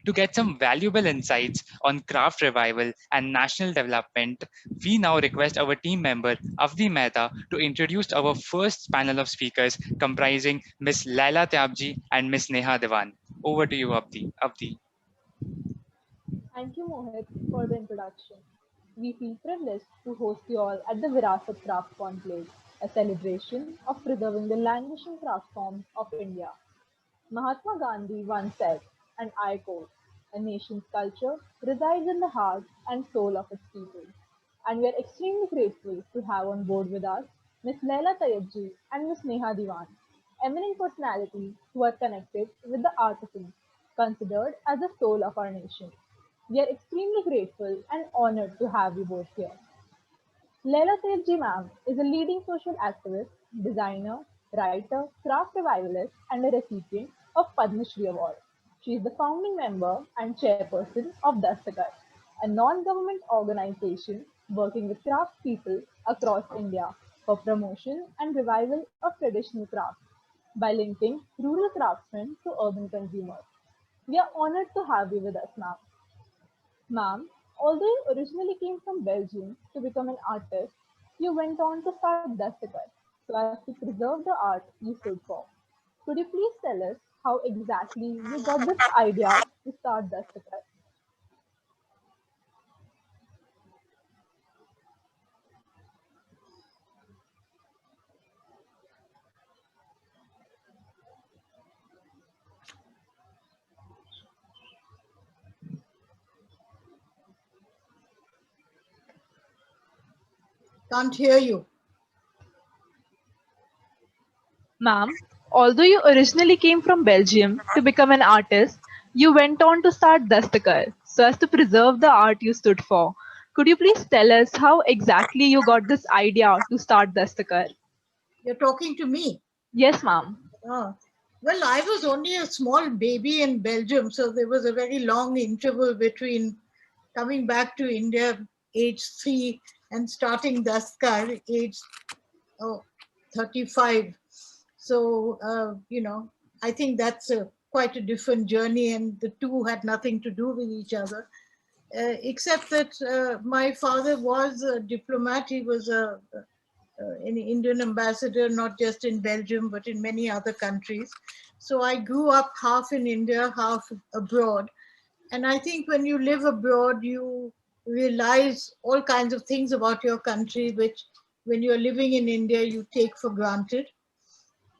To get some valuable insights on craft revival and national development, we now request our team member Avdi Mehta to introduce our first panel of speakers comprising Ms. Laila Tyabji and Ms. Neha Dewan. Over to you, Avdi. Avdi. Thank you, Mohit, for the introduction. We feel privileged to host you all at the Virasat Craft Conclave, a celebration of preserving the languishing craft forms of India. Mahatma Gandhi once said, and I quote, "A nation's culture resides in the heart and soul of its people." And we are extremely grateful to have on board with us Ms. Laila Tyabji and Ms. Neha Diwan, eminent personalities who are connected with the artisans, considered as the soul of our nation. We are extremely grateful and honored to have you both here. Laila Tyabji ma'am is a leading social activist, designer, writer, craft revivalist, and a recipient of Padma Shri Award. She is the founding member and chairperson of Dastkar, a non-government organization working with craft people across India for promotion and revival of traditional crafts by linking rural craftsmen to urban consumers. We are honored to have you with us, ma'am. Ma'am, although you originally came from Belgium to become an artist, you went on to start Dastakar so as to preserve the art you stood for. Could you please tell us how exactly you got this idea to start Dastakar? Can't hear you. Ma'am, although you originally came from Belgium to become an artist, you went on to start Dastakar so as to preserve the art you stood for. Could you please tell us how exactly you got this idea to start Dastakar? You're talking to me. Yes, ma'am. Ah. Well, I was only a small baby in Belgium, so there was a very long interval between coming back to India age 3 and starting Daskar age oh, 35. So, I think that's quite a different journey, and the two had nothing to do with each other. Except that my father was a diplomat. He was an Indian ambassador, not just in Belgium, but in many other countries. So I grew up half in India, half abroad. And I think when you live abroad, you realize all kinds of things about your country, which when you're living in India, you take for granted.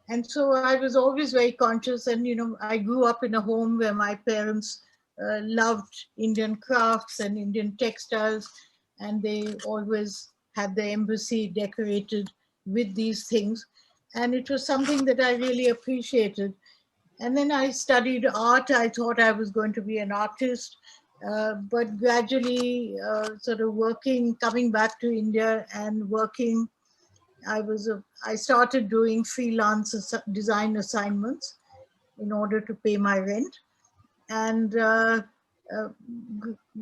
And so I was always very conscious. And, I grew up in a home where my parents loved Indian crafts and Indian textiles. And they always had the embassy decorated with these things. And it was something that I really appreciated. And then I studied art. I thought I was going to be an artist. But gradually, sort of coming back to India and working, I started doing freelance design assignments in order to pay my rent, and uh,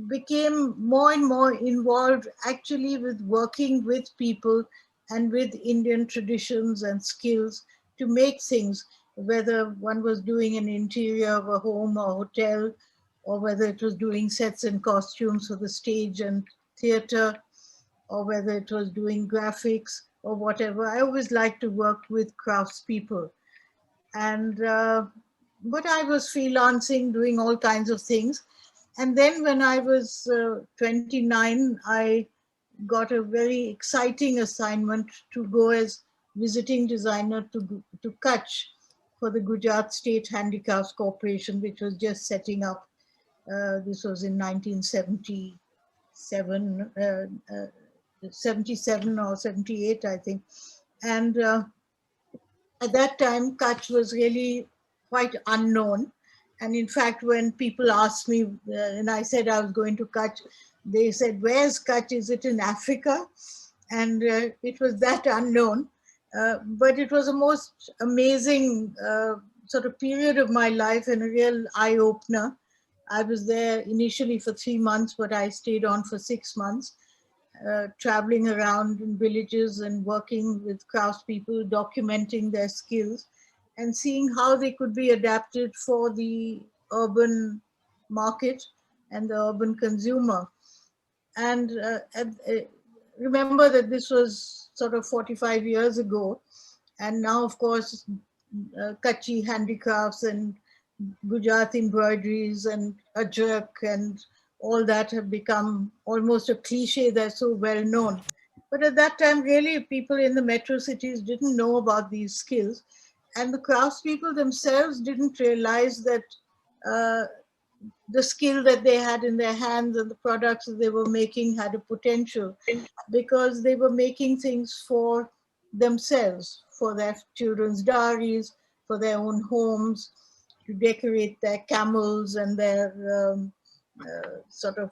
became more and more involved actually with working with people and with Indian traditions and skills to make things, whether one was doing an interior of a home or hotel, or whether it was doing sets and costumes for the stage and theater, or whether it was doing graphics or whatever. I always liked to work with craftspeople. And but I was freelancing, doing all kinds of things. And then when I was 29, I got a very exciting assignment to go as visiting designer to Kutch for the Gujarat State Handicrafts Corporation, which was just setting up. This was in 1977, 77 or 78, I think. And at that time, Kutch was really quite unknown. And in fact, when people asked me, and I said I was going to Kutch, they said, "Where's Kutch? Is it in Africa?" And it was that unknown. But it was a most amazing sort of period of my life and a real eye opener. I was there initially for 3 months, but I stayed on for 6 months, traveling around in villages and working with craftspeople, documenting their skills and seeing how they could be adapted for the urban market and the urban consumer. And remember that this was sort of 45 years ago. And now, of course, Kachi handicrafts and Gujarat embroideries and ajrak and all that have become almost a cliche. They're so well known. But at that time, really, people in the metro cities didn't know about these skills. And the craftspeople themselves didn't realize that uh, the skill that they had in their hands and the products that they were making had a potential, because they were making things for themselves, for their children's diaries, for their own homes, to decorate their camels and their sort of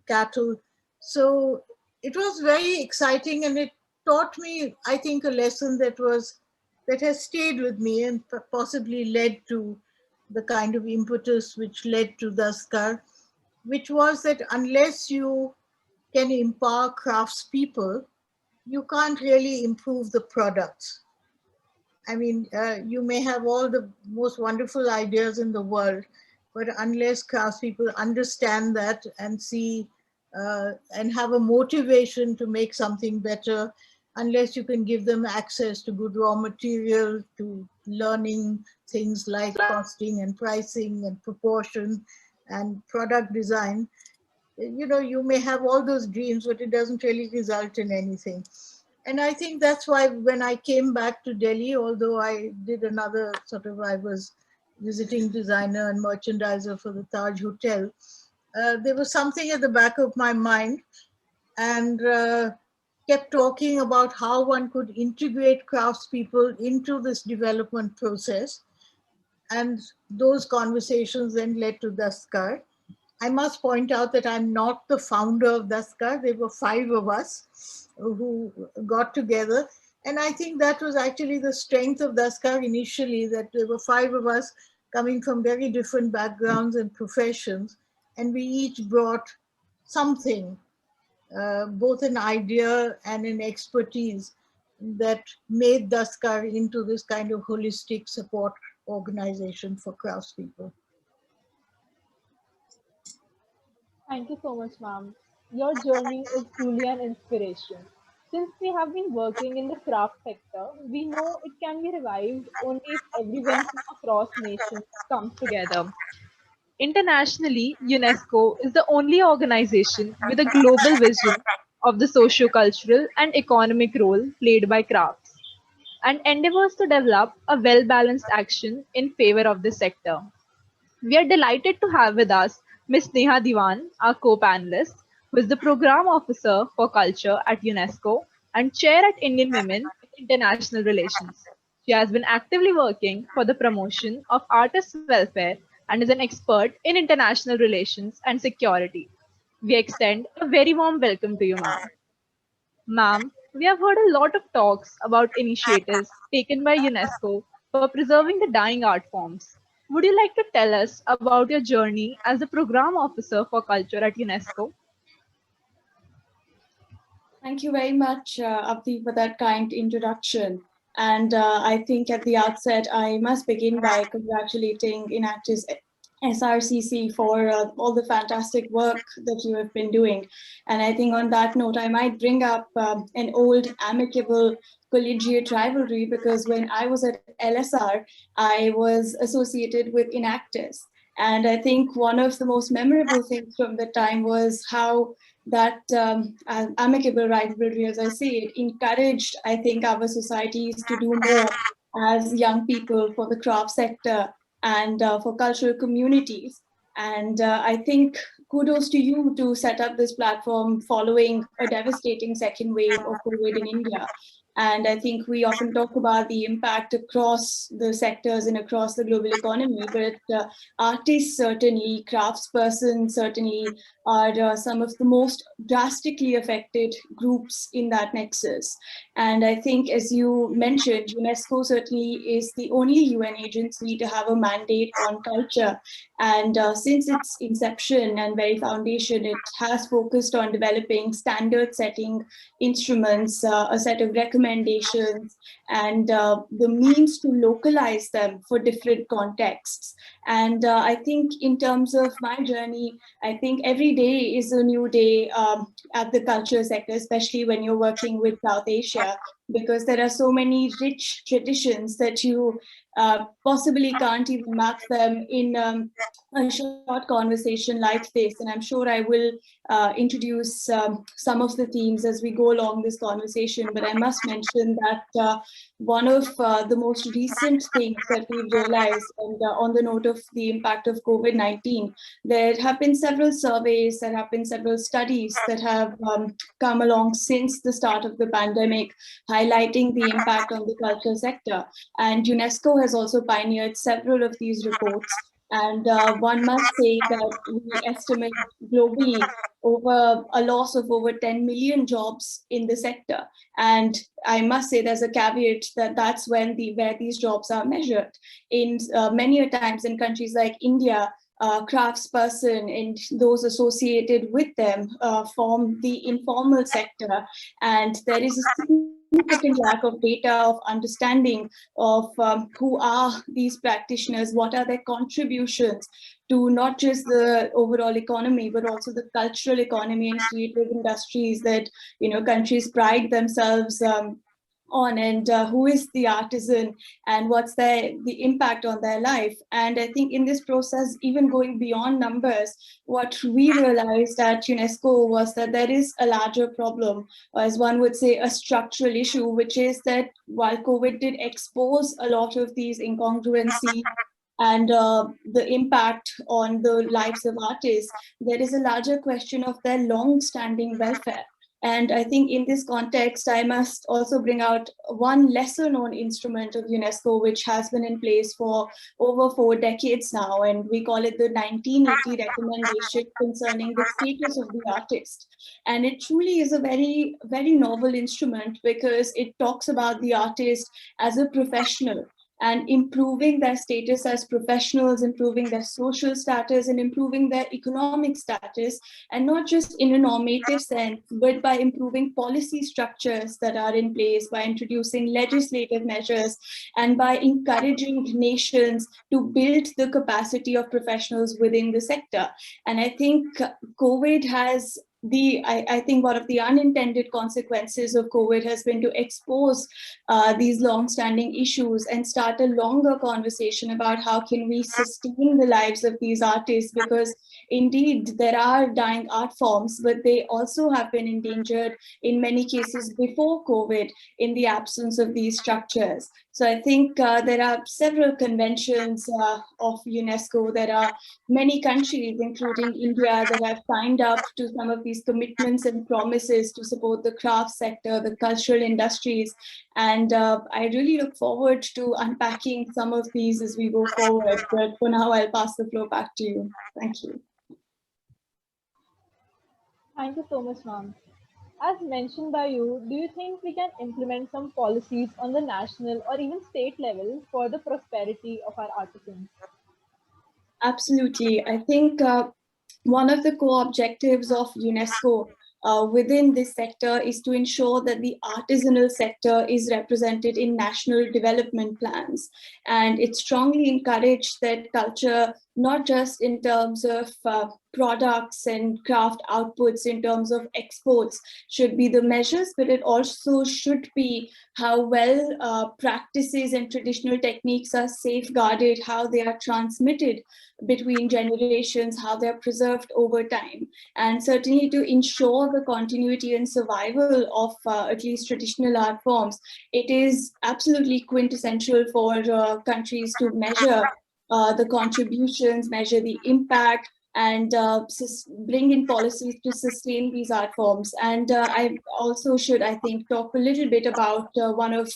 cattle. So it was very exciting, and it taught me, I think, a lesson that has stayed with me and possibly led to the kind of impetus which led to Dastkar, which was that unless you can empower craftspeople, you can't really improve the products. I mean, you may have all the most wonderful ideas in the world, but unless craftspeople understand that and see and have a motivation to make something better, unless you can give them access to good raw material, to learning things like costing and pricing and proportion and product design, you know, you may have all those dreams, but it doesn't really result in anything. And I think that's why when I came back to Delhi, although I did another sort of, I was visiting designer and merchandiser for the Taj Hotel, there was something at the back of my mind, and kept talking about how one could integrate craftspeople into this development process. And those conversations then led to Dastkar. I must point out that I'm not the founder of Dastkar. There were 5 of us who got together. And I think that was actually the strength of Dastkar initially, that there were 5 of us coming from very different backgrounds and professions. And we each brought something, both an idea and an expertise, that made Dastkar into this kind of holistic support organization for craftspeople. Thank you so much, ma'am. Your journey is truly an inspiration. Since we have been working in the craft sector, we know it can be revived only if everyone from across nations comes together. Internationally, UNESCO is the only organization with a global vision of the socio-cultural and economic role played by crafts, and endeavors to develop a well-balanced action in favor of this sector. We are delighted to have with us Ms. Neha Diwan, our co-panelist, who is the Program Officer for Culture at UNESCO and Chair at Indian Women in International Relations. She has been actively working for the promotion of artists' welfare and is an expert in international relations and security. We extend a very warm welcome to you, ma'am. Ma'am, we have heard a lot of talks about initiatives taken by UNESCO for preserving the dying art forms. Would you like to tell us about your journey as the Program Officer for Culture at UNESCO? Thank you very much, Abdi, for that kind introduction. And I think at the outset, I must begin by congratulating Enactus SRCC for all the fantastic work that you have been doing. And I think on that note, I might bring up an old amicable collegiate rivalry, because when I was at LSR, I was associated with Enactus. And I think one of the most memorable things from the time was how that amicable rivalry, as I say it, encouraged, I think, our societies to do more as young people for the craft sector and for cultural communities. And I think kudos to you to set up this platform following a devastating second wave of COVID in India. And I think we often talk about the impact across the sectors and across the global economy, but artists certainly, craftspersons certainly are some of the most drastically affected groups in that nexus. And I think, as you mentioned, UNESCO certainly is the only UN agency to have a mandate on culture. And since its inception and very foundation, it has focused on developing standard-setting instruments, a set of recommendations, and the means to localize them for different contexts. And I think in terms of my journey, I think every day is a new day at the culture sector, especially when you're working with South Asia, because there are so many rich traditions that you possibly can't even map them in a short conversation like this. And I'm sure I will introduce some of the themes as we go along this conversation. But I must mention that one of the most recent things that we've realized, and on the note of the impact of COVID-19, there have been several surveys, there have been several studies that have come along since the start of the pandemic, highlighting the impact on the culture sector. And UNESCO has also pioneered several of these reports. And one must say that we estimate globally over a loss of over 10 million jobs in the sector. And I must say there's a caveat that that's where these jobs are measured. In many a times in countries like India, craftsperson and those associated with them form the informal sector. And there is a significant lack of data, of understanding of who are these practitioners, what are their contributions to not just the overall economy, but also the cultural economy and creative industries that, you know, countries pride themselves on, and who is the artisan and what's the impact on their life. And I think in this process, even going beyond numbers, what we realized at UNESCO was that there is a larger problem, or as one would say, a structural issue, which is that while COVID did expose a lot of these incongruencies and the impact on the lives of artists, there is a larger question of their long-standing welfare. And I think in this context, I must also bring out one lesser known instrument of UNESCO, which has been in place for over 4 decades now. And we call it the 1980 recommendation concerning the status of the artist. And it truly is a very, very novel instrument because it talks about the artist as a professional and improving their status as professionals, improving their social status, and improving their economic status, and not just in a normative sense, but by improving policy structures that are in place, by introducing legislative measures, and by encouraging nations to build the capacity of professionals within the sector. And I think COVID has I think one of the unintended consequences of COVID has been to expose these long-standing issues and start a longer conversation about how can we sustain the lives of these artists, because indeed there are dying art forms, but they also have been endangered in many cases before COVID in the absence of these structures. So I think there are several conventions of UNESCO. There are many countries, including India, that have signed up to some of these commitments and promises to support the craft sector, the cultural industries. And I really look forward to unpacking some of these as we go forward. But for now, I'll pass the floor back to you. Thank you. Thank you so much, ma'am. As mentioned by you, do you think we can implement some policies on the national or even state level for the prosperity of our artisans? Absolutely. I think one of the core objectives of UNESCO within this sector is to ensure that the artisanal sector is represented in national development plans. And it strongly encouraged that culture, not just in terms of products and craft outputs, in terms of exports, should be the measures, but it also should be how well practices and traditional techniques are safeguarded, how they are transmitted between generations, how they're preserved over time. And certainly to ensure the continuity and survival of at least traditional art forms, it is absolutely quintessential for countries to measure the contributions, measure the impact, and bring in policies to sustain these art forms. And I also should, I think, talk a little bit about one of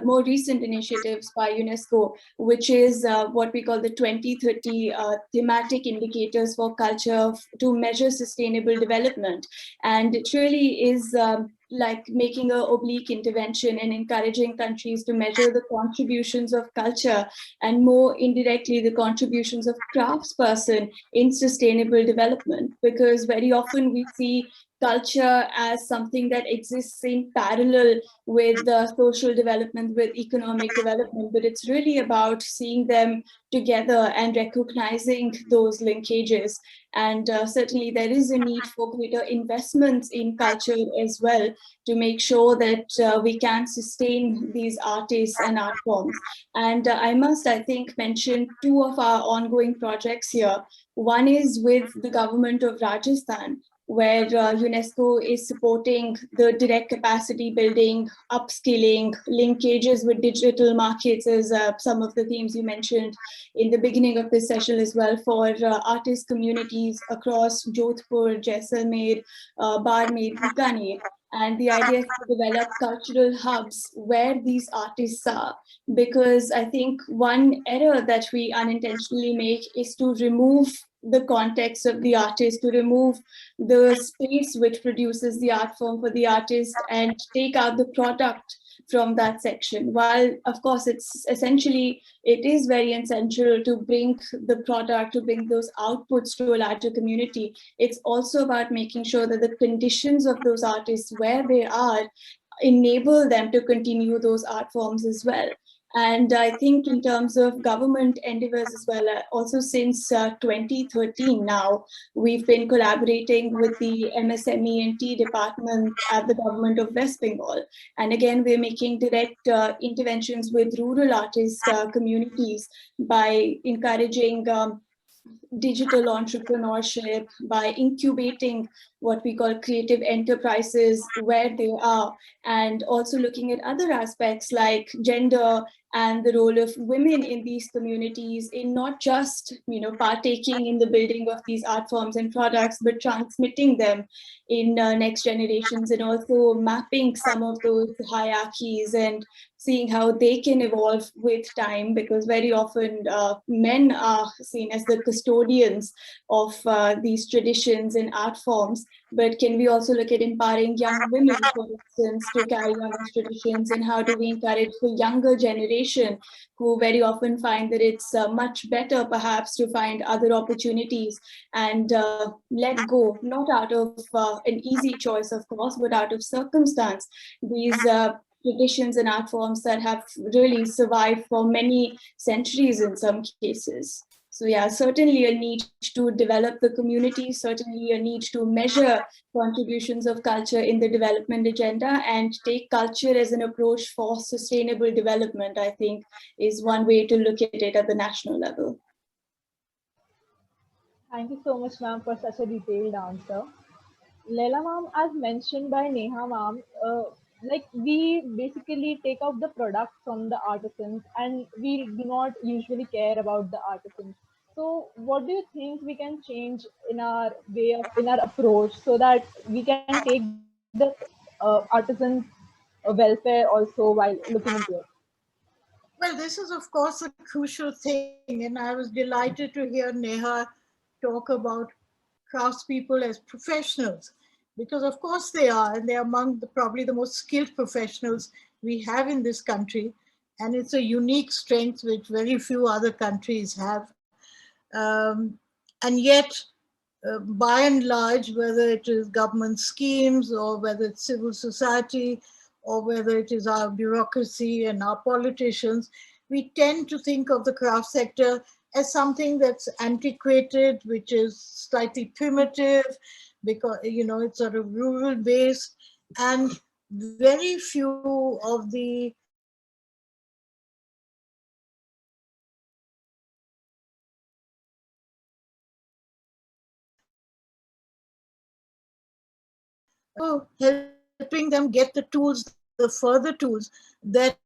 more recent initiatives by UNESCO, which is what we call the 2030 thematic indicators for culture to measure sustainable development. And it really is like making an oblique intervention and encouraging countries to measure the contributions of culture, and more indirectly the contributions of craftsperson in sustainable development, because very often we see culture as something that exists in parallel with social development, with economic development, but it's really about seeing them together and recognizing those linkages. And certainly there is a need for greater investments in culture as well, to make sure that we can sustain these artists and art forms. And I must, I think, mention two of our ongoing projects here. One is with the government of Rajasthan, where UNESCO is supporting the direct capacity building, upskilling, linkages with digital markets, as some of the themes you mentioned in the beginning of this session as well, for artist communities across Jodhpur, Jaisalmer, Barmer, Bikaner. And the idea is to develop cultural hubs where these artists are, because I think one error that we unintentionally make is to remove the context of the artist, to remove the space which produces the art form for the artist, and take out the product from that section. While of course it's essentially, it is very essential to bring the product, to bring those outputs to a larger community, it's also about making sure that the conditions of those artists where they are enable them to continue those art forms as well. And I think in terms of government endeavors as well, also since 2013 now, we've been collaborating with the MSME&T department at the government of West Bengal. And again, we're making direct interventions with rural artist communities by encouraging digital entrepreneurship, by incubating what we call creative enterprises where they are, and also looking at other aspects like gender and the role of women in these communities, in not just partaking in the building of these art forms and products, but transmitting them in next generations, and also mapping some of those hierarchies and seeing how they can evolve with time, because very often men are seen as the custodians of these traditions and art forms. But can we also look at empowering young women, for instance, to carry on these traditions, and how do we encourage the younger generation, who very often find that it's much better perhaps to find other opportunities and let go, not out of an easy choice, of course, but out of circumstance, these traditions and art forms that have really survived for many centuries in some cases. So yeah, certainly a need to develop the community, certainly a need to measure contributions of culture in the development agenda, and take culture as an approach for sustainable development, I think, is one way to look at it at the national level. Thank you so much, ma'am, for such a detailed answer. Laila ma'am, as mentioned by Neha ma'am, like we basically take out the product from the artisans, and we do not usually care about the artisans. So what do you think we can change in our way of, in our approach, so that we can take the artisans welfare also while looking into it? Well, this is, of course, a crucial thing, and I was delighted to hear Neha talk about craftspeople as professionals, because, of course, they are, and they're among probably the most skilled professionals we have in this country, and it's a unique strength which very few other countries have. And yet, by and large, whether it is government schemes or whether it's civil society, or whether it is our bureaucracy and our politicians, we tend to think of the craft sector as something that's antiquated, which is slightly primitive, because it's sort of rural based, and very few of the helping them get the tools, the further tools that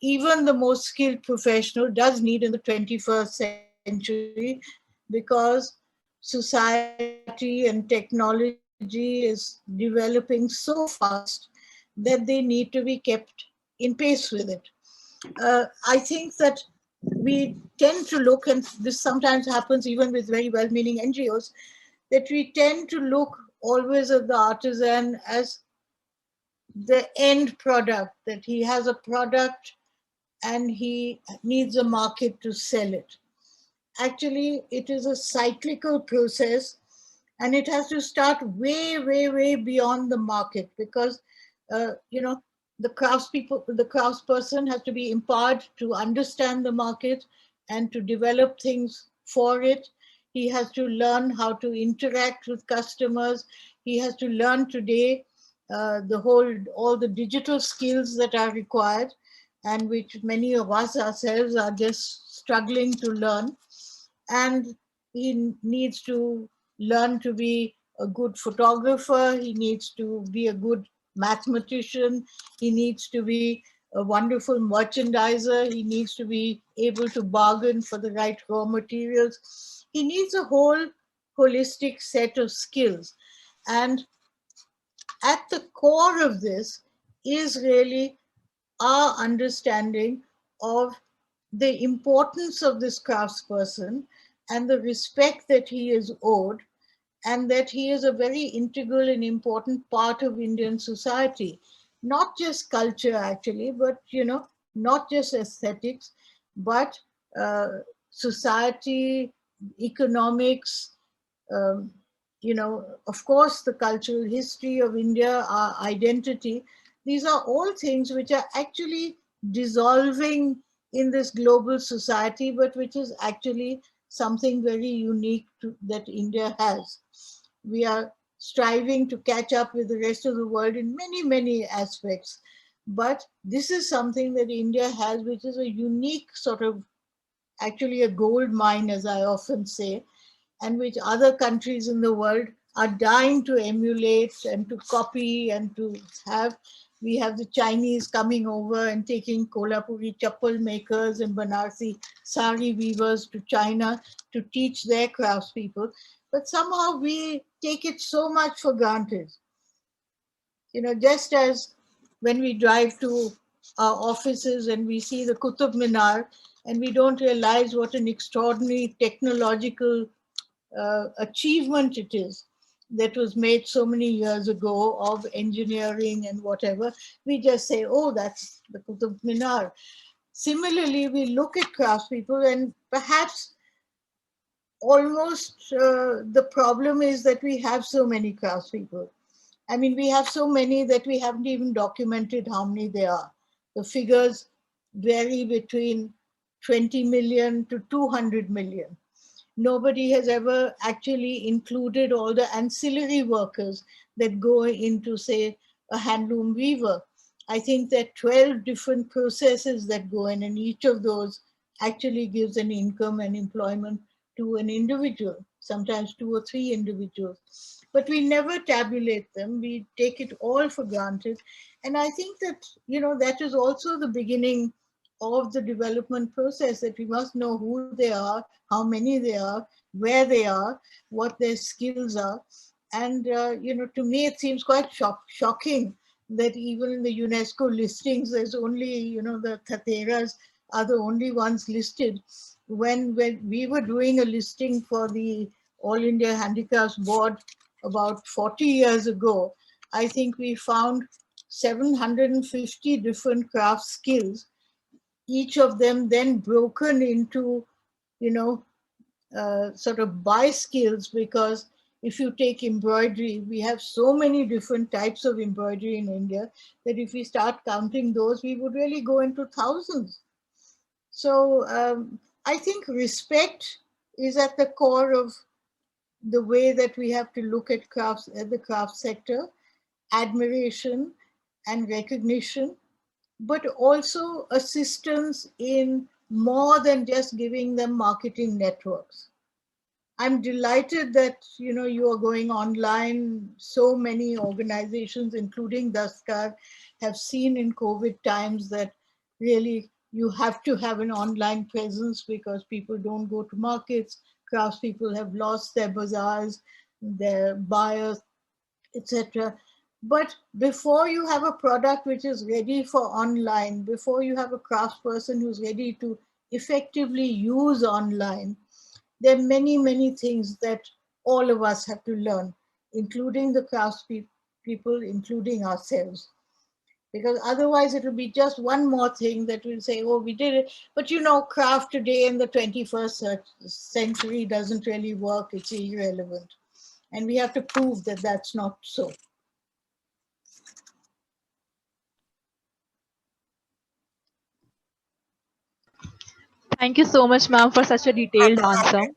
even the most skilled professional does need in the 21st century, because society and technology is developing so fast that they need to be kept in pace with it. I think that we tend to look, and this sometimes happens even with very well-meaning NGOs, that we tend to look always at the artisan as the end product, that he has a product and he needs a market to sell it. Actually, it is a cyclical process, and it has to start way, way, way beyond the market, because the craftspeople, the craftsperson has to be empowered to understand the market and to develop things for it. He has to learn how to interact with customers. He has to learn today all the digital skills that are required, and which many of us ourselves are just struggling to learn. And he needs to learn to be a good photographer. He needs to be a good mathematician. He needs to be a wonderful merchandiser. He needs to be able to bargain for the right raw materials. He needs a whole holistic set of skills. And at the core of this is really our understanding of the importance of this craftsperson and the respect that he is owed, and that he is a very integral and important part of Indian society. Not just culture, actually, but, not just aesthetics, but society, economics, um, of course, the cultural history of India, our identity. These are all things which are actually dissolving in this global society, but which is actually something very unique that India has. We are striving to catch up with the rest of the world in many, many aspects. But this is something that India has, which is a unique sort of, actually a gold mine, as I often say, and which other countries in the world are dying to emulate and to copy and to have. We have the Chinese coming over and taking Kolhapuri chappal makers and Banarsi sari weavers to China to teach their craftspeople. But somehow we take it so much for granted. Just as when we drive to our offices and we see the Qutub Minar, and we don't realize what an extraordinary technological achievement it is that was made so many years ago of engineering and whatever. We just say, oh, that's the Qutub Minar. Similarly, we look at craftspeople, and perhaps almost the problem is that we have so many craftspeople. I mean, we have so many that we haven't even documented how many there are. The figures vary between 20 million to 200 million. Nobody has ever actually included all the ancillary workers that go into, say, a handloom weaver. I think there are 12 different processes that go in, and each of those actually gives an income and employment to an individual, sometimes 2 or 3 individuals. But we never tabulate them. We take it all for granted. And I think that, that is also the beginning of the development process, that we must know who they are, how many they are, where they are, what their skills are. And, to me, it seems quite shocking that even in the UNESCO listings, there's only, the Khateras are the only ones listed. When we were doing a listing for the All India Handicrafts Board about 40 years ago, I think we found 750 different craft skills, each of them then broken into, sort of by skills, because if you take embroidery, we have so many different types of embroidery in India that if we start counting those, we would really go into thousands. So I think respect is at the core of the way that we have to look at crafts, at the craft sector, admiration and recognition, but also assistance in more than just giving them marketing networks. I'm delighted that you are going online. So many organizations, including Dastkar, have seen in COVID times that really you have to have an online presence because people don't go to markets, craftspeople have lost their bazaars, their buyers, etc. But before you have a product which is ready for online, before you have a craftsperson who's ready to effectively use online, there are many, many things that all of us have to learn, including the craftspeople, including ourselves. Because otherwise it will be just one more thing that will say, oh, we did it. But you know, craft today in the 21st century doesn't really work. It's irrelevant. And we have to prove that that's not so. Thank you so much, ma'am, for such a detailed answer.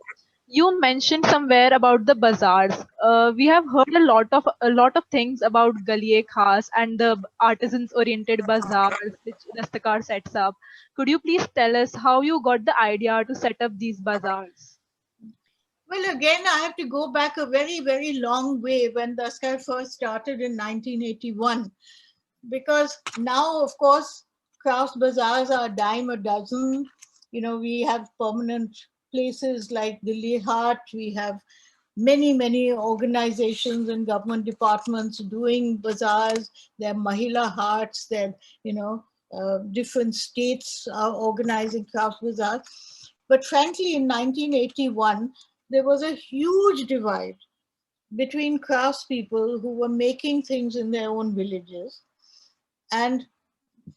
You mentioned somewhere about the bazaars. We have heard a lot of things about Galiye Khas and the artisans-oriented bazaars which Dastkar sets up. Could you please tell us how you got the idea to set up these bazaars? Well, again, I have to go back a very, very long way when Dastkar first started in 1981. Because now, of course, crafts bazaars are a dime a dozen. You know, we have permanent places like the Lihat, we have many, many organizations and government departments doing bazaars. There are Mahila Hearts, there, different states are organizing crafts bazaars. But frankly, in 1981, there was a huge divide between craftspeople who were making things in their own villages and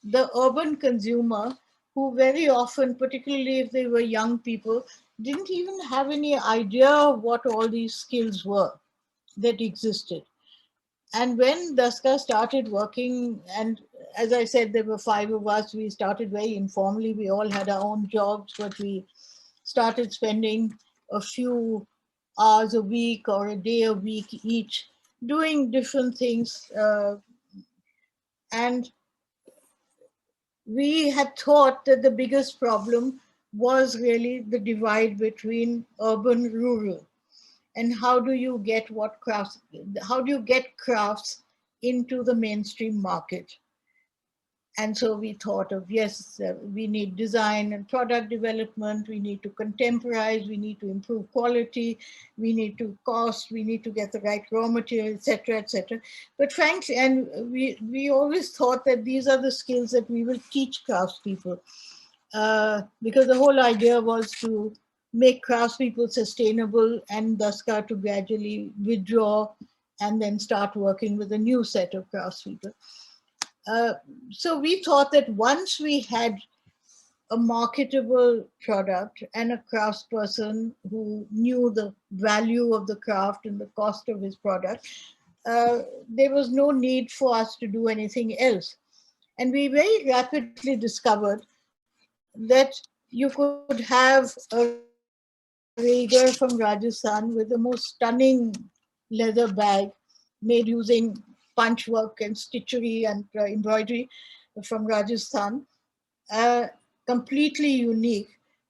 the urban consumer, who very often, particularly if they were young people, didn't even have any idea of what all these skills were that existed. And when Dastkar started working, and as I said, there were 5 of us, we started very informally. We all had our own jobs, but we started spending a few hours a week or a day a week each doing different things. And we had thought that the biggest problem was really the divide between urban and rural. And how do you get crafts into the mainstream market? And so we thought of, yes, we need design and product development, we need to contemporize, we need to improve quality, we need to cost, we need to get the right raw material, etc., etc. But frankly, and we always thought that these are the skills that we will teach craftspeople, because the whole idea was to make craftspeople sustainable and Dastkar to gradually withdraw and then start working with a new set of craftspeople. So we thought that once we had a marketable product and a craftsperson who knew the value of the craft and the cost of his product, there was no need for us to do anything else. And we very rapidly discovered that you could have a raider from Rajasthan with the most stunning leather bag made using punch work and stitchery and embroidery from Rajasthan, completely unique.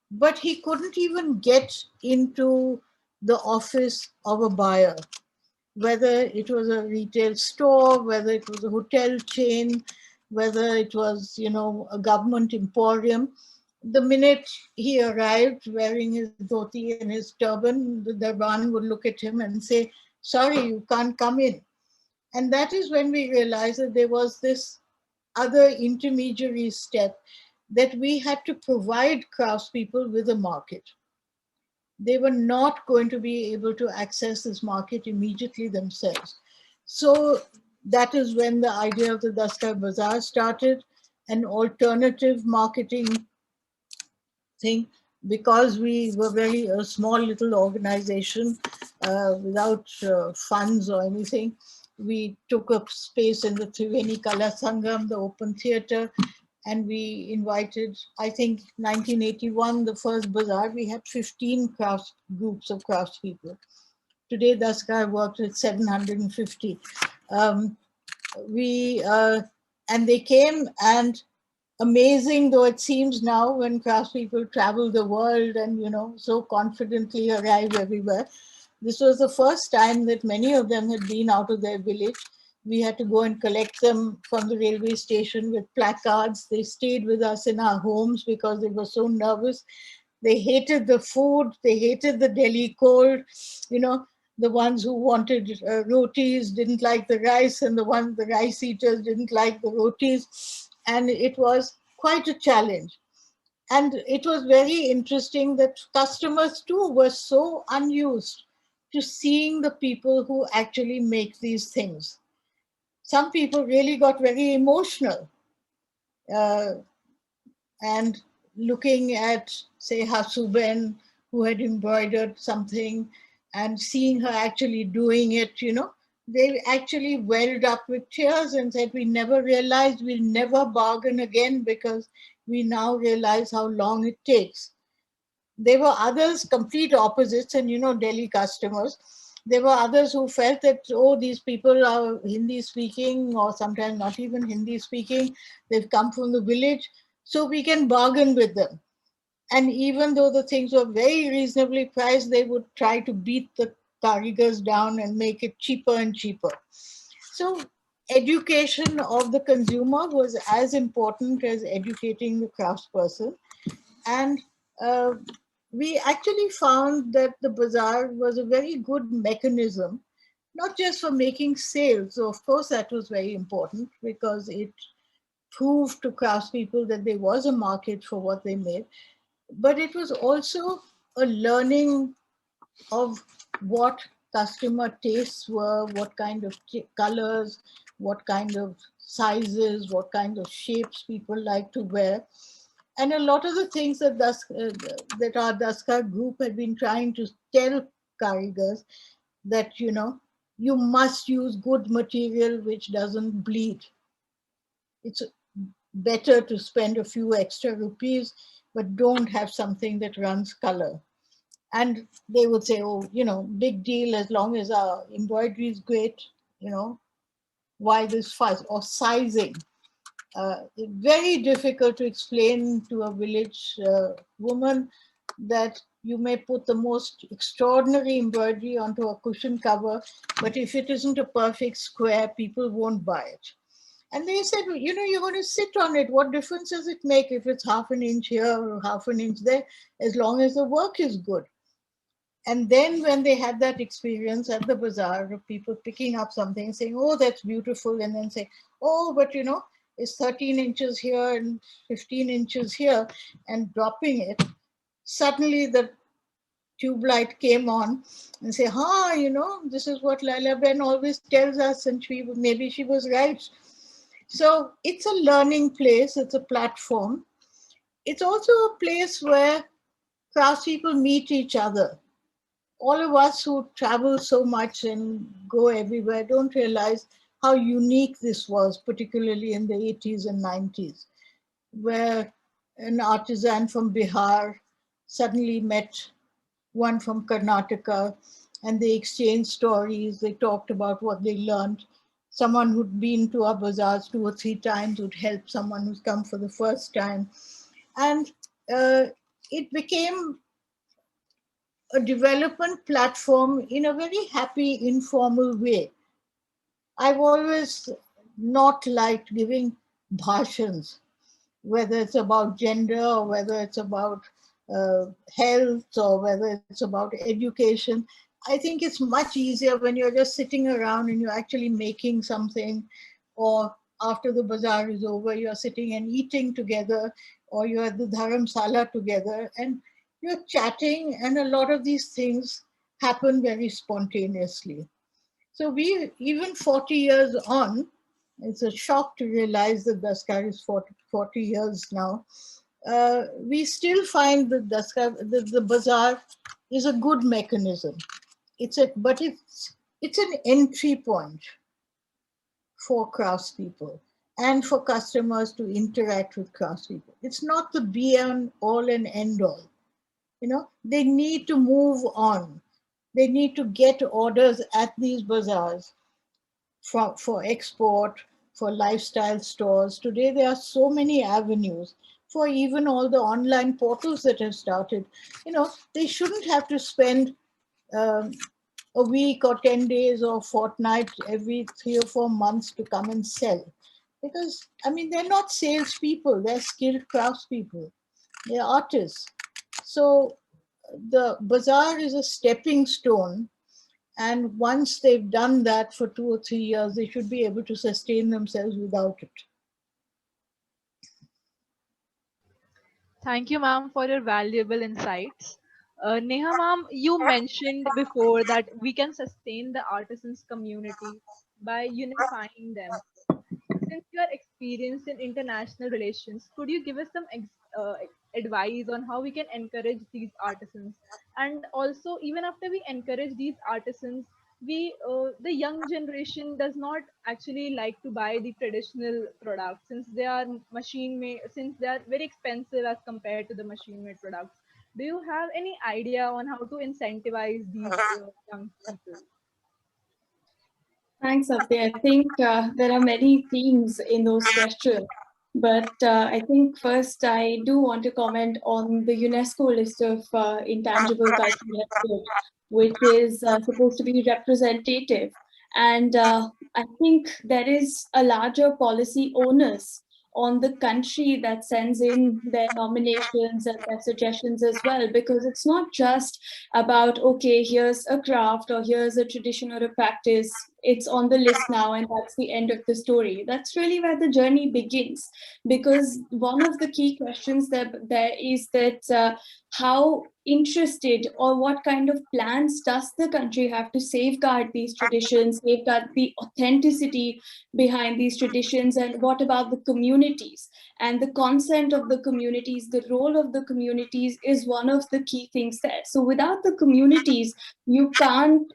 But he couldn't even get into the office of a buyer, whether it was a retail store, whether it was a hotel chain, whether it was, a government emporium. The minute he arrived wearing his dhoti and his turban, the Darban would look at him and say, sorry, you can't come in. And that is when we realized that there was this other intermediary step, that we had to provide craftspeople with a market. They were not going to be able to access this market immediately themselves. So that is when the idea of the Dastkar Bazaar started, an alternative marketing thing. Because we were a small little organization without funds or anything, we took up space in the Triveni Kala Sangam, the open theater, and we invited, I think 1981, the first bazaar, we had 15 groups of craftspeople. Today, Dastkar worked with 750. And they came, and amazing though it seems now when craftspeople travel the world and, so confidently arrive everywhere, this was the first time that many of them had been out of their village. We had to go and collect them from the railway station with placards. They stayed with us in our homes because they were so nervous. They hated the food. They hated the Delhi cold. You know, the ones who wanted rotis didn't like the rice, and the rice eaters didn't like the rotis. And it was quite a challenge. And it was very interesting that customers too were so unused to seeing the people who actually make these things. Some people really got very emotional, uh, and looking at, say, Hasuben, who had embroidered something, and seeing her actually doing it, you know, they actually welled up with tears and said, we never realized, we'll never bargain again, because we now realize how long it takes. There were others, complete opposites, and you know, Delhi customers. There were others who felt that, oh, these people are Hindi speaking, or sometimes not even Hindi speaking. They've come from the village, so we can bargain with them. And even though the things were very reasonably priced, they would try to beat the karigars down and make it cheaper and cheaper. So education of the consumer was as important as educating the craftsperson. And uh, we actually found that the bazaar was a very good mechanism, not just for making sales. So of course that was very important, because it proved to craftspeople that there was a market for what they made, but it was also a learning of what customer tastes were, what kind of colors, what kind of sizes, what kind of shapes people like to wear. And a lot of the things that that our Dastkar group had been trying to tell karigars, that, you know, you must use good material which doesn't bleed. It's better to spend a few extra rupees, but don't have something that runs color. And they would say, oh, you know, big deal, as long as our embroidery is great, you know, why this fuss? Or sizing. Very difficult to explain to a village woman that you may put the most extraordinary embroidery onto a cushion cover, but if it isn't a perfect square, people won't buy it. And they said, you know, you're going to sit on it. What difference does it make if it's half an inch here or half an inch there, as long as the work is good? And then when they had that experience at the bazaar of people picking up something, saying, oh, that's beautiful, and then say, oh, but you know, it's 13 inches here and 15 inches here, and dropping it, suddenly the tube light came on and say, you know, this is what Laila Ben always tells us, and maybe she was right. So it's a learning place, it's a platform. It's also a place where craftspeople meet each other. All of us who travel so much and go everywhere don't realize how unique this was, particularly in the 80s and 90s, where an artisan from Bihar suddenly met one from Karnataka, and they exchanged stories. They talked about what they learned. Someone who'd been to our bazaars 2 or 3 times would help someone who's come for the first time. And it became a development platform in a very happy, informal way. I've always not liked giving bhashans, whether it's about gender or whether it's about health or whether it's about education. I think it's much easier when you're just sitting around and you're actually making something, or after the bazaar is over, you're sitting and eating together, or you're at the dharamsala together and you're chatting, and a lot of these things happen very spontaneously. So we, even 40 years on, it's a shock to realize that Dastkar is 40 years now. We still find that the bazaar is a good mechanism. It's an entry point for craftspeople and for customers to interact with craftspeople. It's not the be and all and end all. You know, they need to move on. They need to get orders at these bazaars for export, for lifestyle stores. Today, there are so many avenues for even all the online portals that have started. You know, they shouldn't have to spend um, a week or 10 days or fortnight every 3 or 4 months to come and sell. Because, I mean, they're not salespeople, they're skilled craftspeople, they're artists. So the bazaar is a stepping stone. And once they've done that for 2 or 3 years, they should be able to sustain themselves without it. Thank you, ma'am, for your valuable insights. Neha, ma'am, you mentioned before that we can sustain the artisans community by unifying them. Since you are experienced in international relations, could you give us some advice on how we can encourage these artisans? And also, even after we encourage these artisans, the young generation does not actually like to buy the traditional products since they are machine made, since they are very expensive as compared to the machine made products. Do you have any idea on how to incentivize these young people? Thanks, Abdi. I think there are many themes in those questions. But I think first I do want to comment on the UNESCO list of intangible cultural heritage, which is supposed to be representative. And I think there is a larger policy onus on the country that sends in their nominations and their suggestions as well, because it's not just about, okay, here's a craft or here's a tradition or a practice, it's on the list now and that's the end of the story. That's really where the journey begins, because one of the key questions that there is that how interested or what kind of plans does the country have to safeguard these traditions, safeguard the authenticity behind these traditions, and what about the communities and the consent of the communities, the role of the communities is one of the key things there. So without the communities, you can't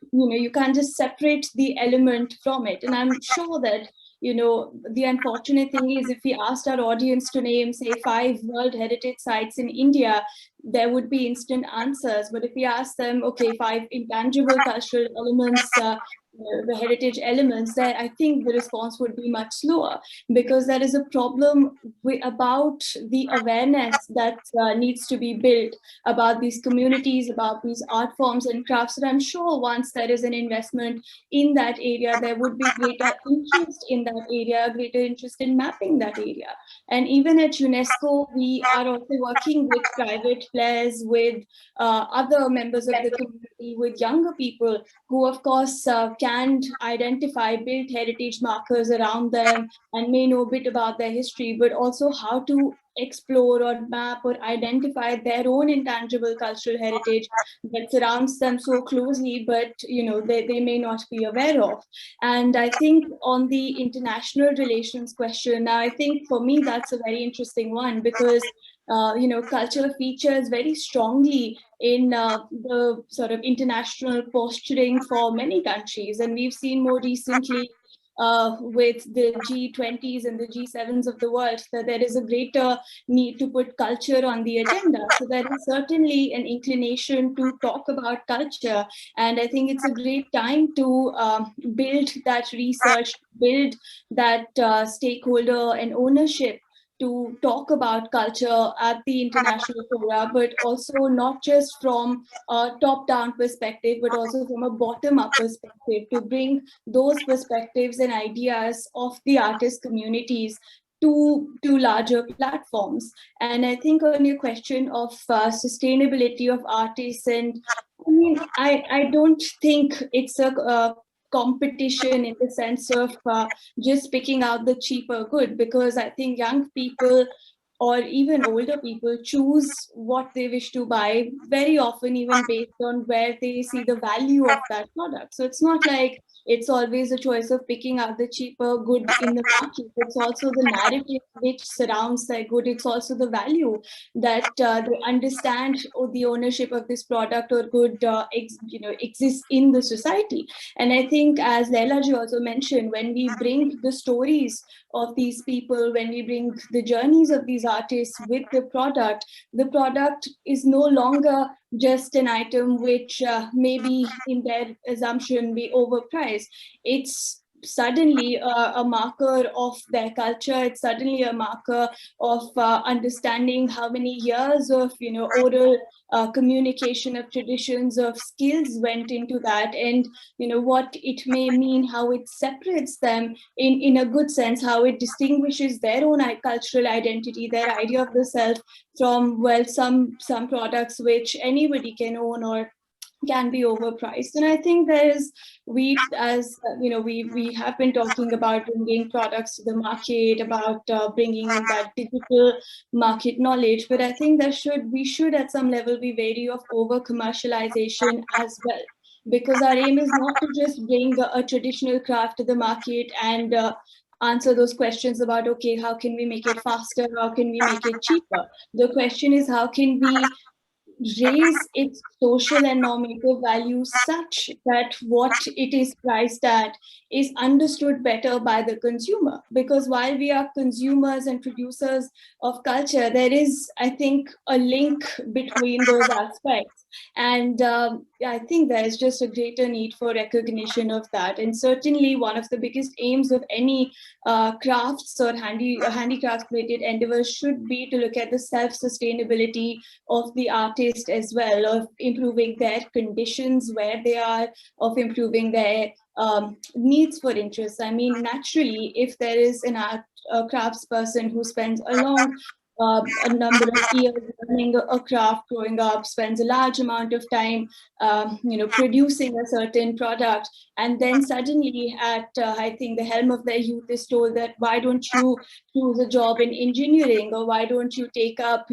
just separate the element from it. And I'm sure that the unfortunate thing is, if we asked our audience to name, say, 5 World Heritage Sites in India, there would be instant answers. But if we ask them, okay, 5 intangible cultural elements, the heritage elements, there I think the response would be much slower, because there is a problem about the awareness that needs to be built about these communities, about these art forms and crafts. And I'm sure once there is an investment in that area, there would be greater interest in that area, greater interest in mapping that area. And even at UNESCO, we are also working with private players, with other members of the community, with younger people who, of course, can identify built heritage markers around them and may know a bit about their history, but also how to explore or map or identify their own intangible cultural heritage that surrounds them so closely, but they may not be aware of. And I think on the international relations question, now I think for me that's a very interesting one, because culture features very strongly in the sort of international posturing for many countries. And we've seen more recently with the G20s and the G7s of the world that there is a greater need to put culture on the agenda. So there is certainly an inclination to talk about culture. And I think it's a great time to build that research, build that stakeholder and ownership to talk about culture at the international fora, but also not just from a top-down perspective, but also from a bottom-up perspective, to bring those perspectives and ideas of the artist communities to larger platforms. And I think on your question of sustainability of artists, and I don't think it's a competition in the sense of just picking out the cheaper good, because I think young people or even older people choose what they wish to buy very often, even based on where they see the value of that product. So it's not like it's always a choice of picking out the cheaper good in the market. It's also the narrative which surrounds that good. It's also the value that they understand, or the ownership of this product or good exists in the society. And I think, as Laila ji also mentioned, when we bring the stories of these people, when we bring the journeys of these artists with the product is no longer just an item which maybe in their assumption be overpriced. It's suddenly a marker of their culture. It's suddenly a marker of understanding how many years of oral communication, of traditions, of skills went into that, and what it may mean, how it separates them in a good sense, how it distinguishes their own cultural identity, their idea of the self from, well, some products which anybody can own or can be overpriced. And I think we have been talking about bringing products to the market, about bringing in that digital market knowledge, but I think we should at some level be wary of over commercialization as well, because our aim is not to just bring a traditional craft to the market and answer those questions about, okay, how can we make it faster, how can we make it cheaper. The question is, how can we raise its social and normative value such that what it is priced at is understood better by the consumer? Because while we are consumers and producers of culture, there is, I think, a link between those aspects. And I think there is just a greater need for recognition of that. And certainly one of the biggest aims of any crafts or handicrafts related endeavors should be to look at the self-sustainability of the artist as well, of improving their conditions where they are, of improving their needs for interests. I mean, naturally, if there is a craftsperson who spends a number of years learning a craft, growing up, spends a large amount of time, producing a certain product, and then suddenly at, I think, the helm of their youth is told that, why don't you choose a job in engineering, or why don't you take up,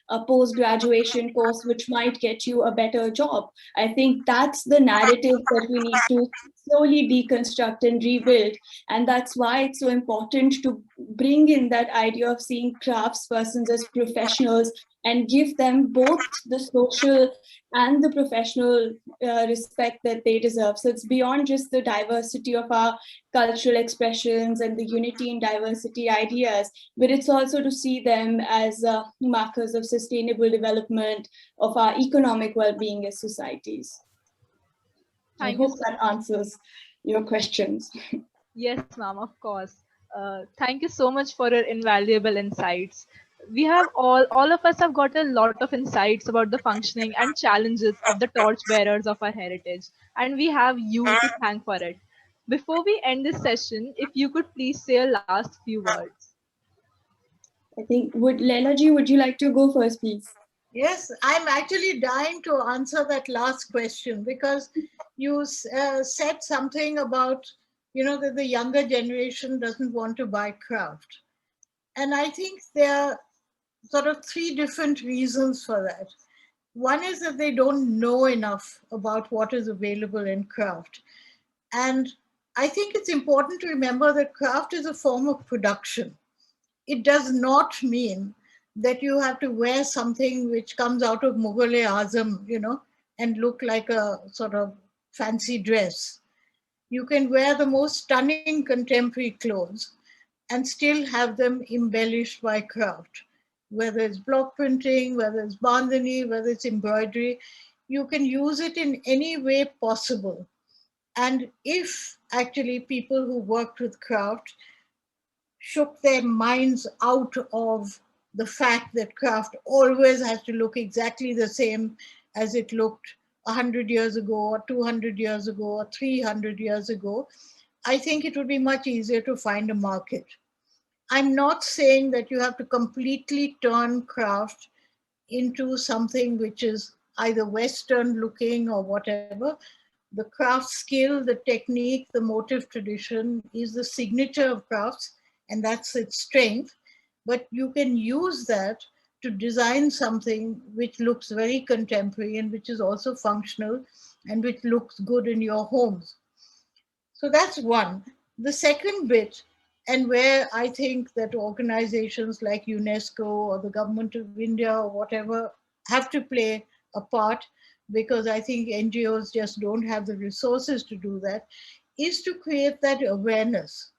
a post-graduation course which might get you a better job? I think that's the narrative that we need to slowly deconstruct and rebuild. And that's why it's so important to bring in that idea of seeing craftspersons as professionals and give them both the social and the professional respect that they deserve. So it's beyond just the diversity of our cultural expressions and the unity in diversity ideas, but it's also to see them as markers of sustainable development of our economic well-being as societies. I hope that answers your questions. Yes, ma'am, of course. Thank you so much for your invaluable insights. We have all of us have got a lot of insights about the functioning and challenges of the torchbearers of our heritage, and we have you to thank for it. Before we end this session, if you could please say a last few words. I think, Laila ji, would you like to go first, please? Yes, I'm actually dying to answer that last question, because you said something about, that the younger generation doesn't want to buy craft. And I think there are sort of three different reasons for that. One is that they don't know enough about what is available in craft. And I think it's important to remember that craft is a form of production. It does not mean that you have to wear something which comes out of Mughal-e-Azam, and look like a sort of fancy dress. You can wear the most stunning contemporary clothes and still have them embellished by craft. Whether it's block printing, whether it's bandhani, whether it's embroidery, you can use it in any way possible. And if actually people who worked with craft shook their minds out of the fact that craft always has to look exactly the same as it looked 100 years ago, or 200 years ago, or 300 years ago, I think it would be much easier to find a market. I'm not saying that you have to completely turn craft into something which is either Western looking or whatever. The craft skill, the technique, the motif tradition is the signature of crafts, and that's its strength. But you can use that to design something which looks very contemporary and which is also functional and which looks good in your homes. So that's one. The second bit, and where I think that organizations like UNESCO or the government of India or whatever have to play a part, because I think NGOs just don't have the resources to do that, is to create that awareness.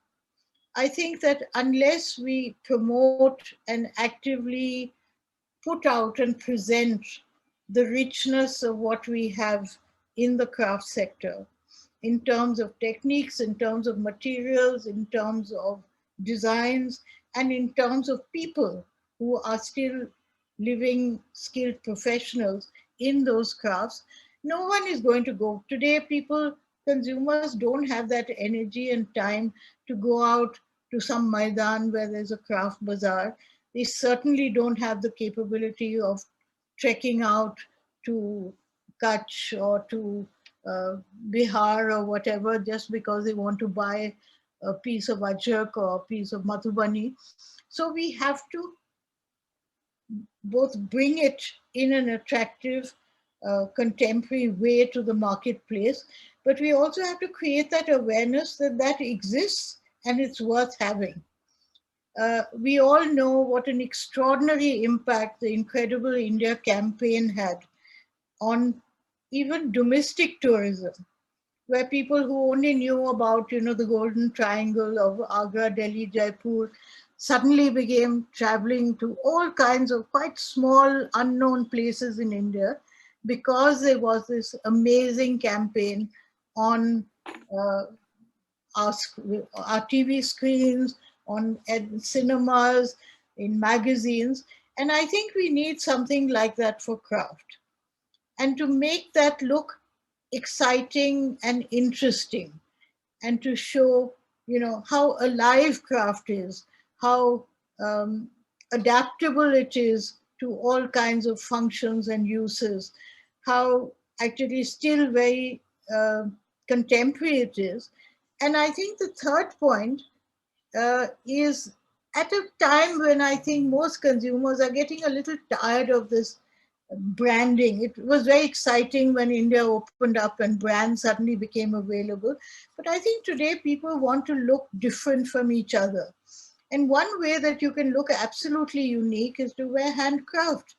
I think that unless we promote and actively put out and present the richness of what we have in the craft sector, in terms of techniques, in terms of materials, in terms of designs, and in terms of people who are still living skilled professionals in those crafts. No one is going to go. Today, people, consumers don't have that energy and time to go out to some Maidan where there's a craft bazaar. They certainly don't have the capability of trekking out to Kutch or to Bihar or whatever just because they want to buy a piece of ajrak or a piece of Madhubani. So we have to both bring it in an attractive, contemporary way to the marketplace, but we also have to create that awareness that that exists and it's worth having. We all know what an extraordinary impact the Incredible India campaign had on even domestic tourism, where people who only knew about, the Golden Triangle of Agra, Delhi, Jaipur, suddenly began traveling to all kinds of quite small, unknown places in India because there was this amazing campaign on our TV screens, on cinemas, in magazines. And I think we need something like that for craft. And to make that look exciting and interesting, and to show, how alive craft is, how adaptable it is to all kinds of functions and uses, how actually still very contemporary it is. And I think the third point is at a time when I think most consumers are getting a little tired of this branding. It was very exciting when India opened up and brands suddenly became available. But I think today people want to look different from each other. And one way that you can look absolutely unique is to wear handcraft,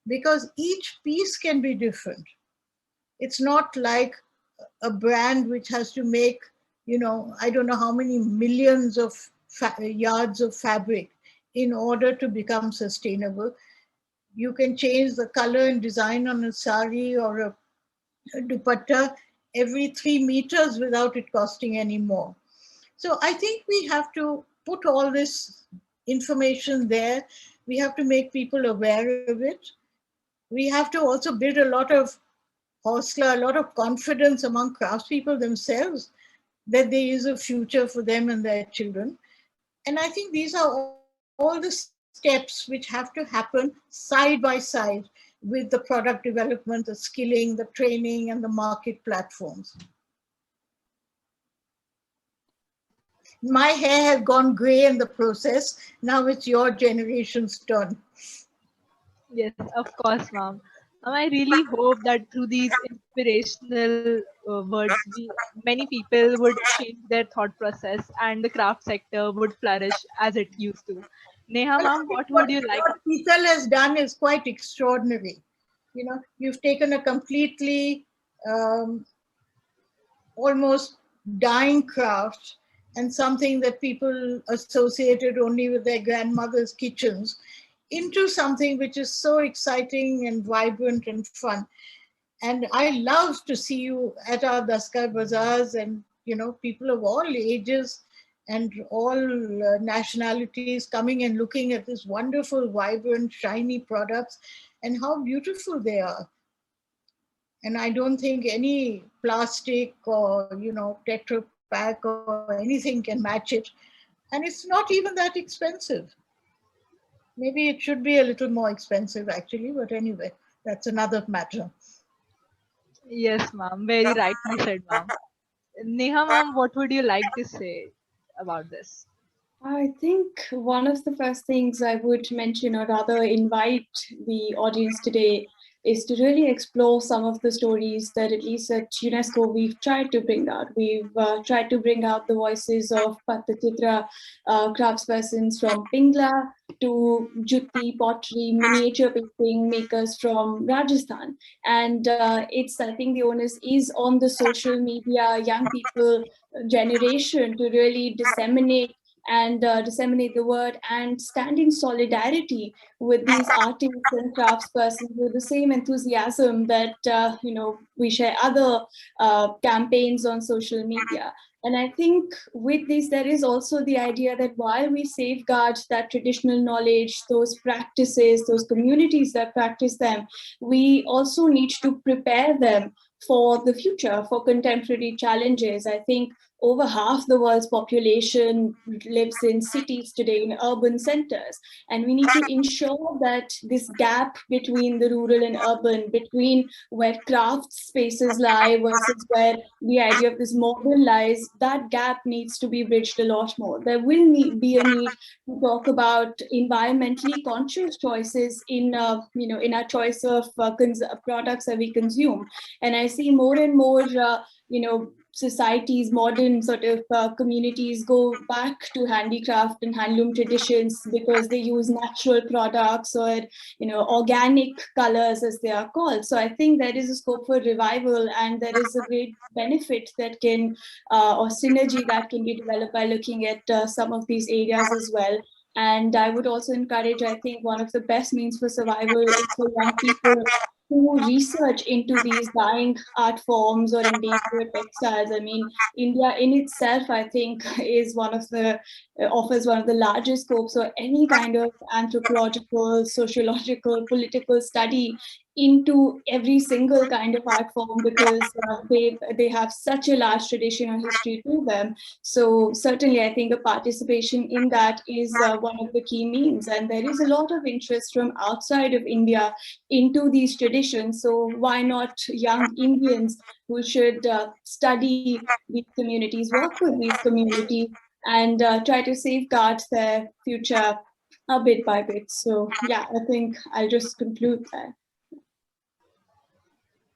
because each piece can be different. It's not like a brand which has to make, I don't know how many millions of yards of fabric in order to become sustainable. You can change the color and design on a sari or a dupatta every 3 meters without it costing any more. So I think we have to put all this information there. We have to make people aware of it. We have to also build a lot of hostla, a lot of confidence among craftspeople themselves that there is a future for them and their children. And I think these are all the steps which have to happen side by side with the product development, the skilling, the training, and the market platforms. My hair has gone gray in the process. Now it's your generation's turn. Yes, of course, ma'am. I really hope that through these inspirational words, many people would change their thought process and the craft sector would flourish as it used to. Neha, ma'am, what would you like? What MPhil has done is quite extraordinary. You've taken a completely almost dying craft and something that people associated only with their grandmother's kitchens into something which is so exciting and vibrant and fun. And I love to see you at our Dastkar Bazaars, and people of all ages and all nationalities coming and looking at this wonderful, vibrant, shiny products and how beautiful they are. And I don't think any plastic or, Tetra Pak or anything can match it. And it's not even that expensive. Maybe it should be a little more expensive actually, but anyway, that's another matter. Yes, ma'am. Very rightly said, ma'am. Neha, ma'am, what would you like to say about this? I think one of the first things I would mention, or rather invite the audience today, is to really explore some of the stories that at least at UNESCO we've tried to bring out. We've tried to bring out the voices of Pattachitra craftspersons from Pingla to Jutti pottery, miniature painting makers from Rajasthan. And I think the onus is on the social media, young people generation to really disseminate and disseminate the word and stand in solidarity with these artists and craftspersons with the same enthusiasm that we share other campaigns on social media. And I think with this, there is also the idea that while we safeguard that traditional knowledge, those practices, those communities that practice them, we also need to prepare them for the future, for contemporary challenges. I think over half the world's population lives in cities today, in urban centers. And we need to ensure that this gap between the rural and urban, between where craft spaces lie versus where the idea of this modern lies, that gap needs to be bridged a lot more. There will be a need to talk about environmentally conscious choices in in our choice of products that we consume. And I see more and more societies, modern sort of communities go back to handicraft and handloom traditions because they use natural products or organic colors, as they are called. So I think there is a scope for revival, and there is a great benefit that can or synergy that can be developed by looking at some of these areas as well. And I would also encourage, I think one of the best means for survival is for young people who research into these dying art forms or endangered textiles. I mean, India in itself, I think, is offers one of the largest scopes for any kind of anthropological, sociological, political study into every single kind of art form, because they have such a large tradition or history to them. So certainly I think a participation in that is one of the key means, and there is a lot of interest from outside of India into these traditions. So why not young Indians who should study these communities, work with these communities, and try to safeguard their future bit by bit. So yeah, I think I'll just conclude there.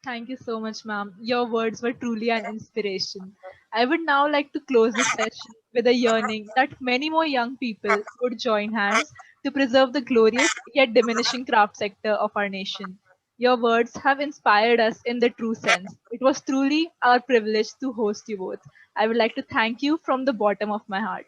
Thank you so much, ma'am. Your words were truly an inspiration. I would now like to close this session with a yearning that many more young people would join hands to preserve the glorious yet diminishing craft sector of our nation. Your words have inspired us in the true sense. It was truly our privilege to host you both. I would like to thank you from the bottom of my heart.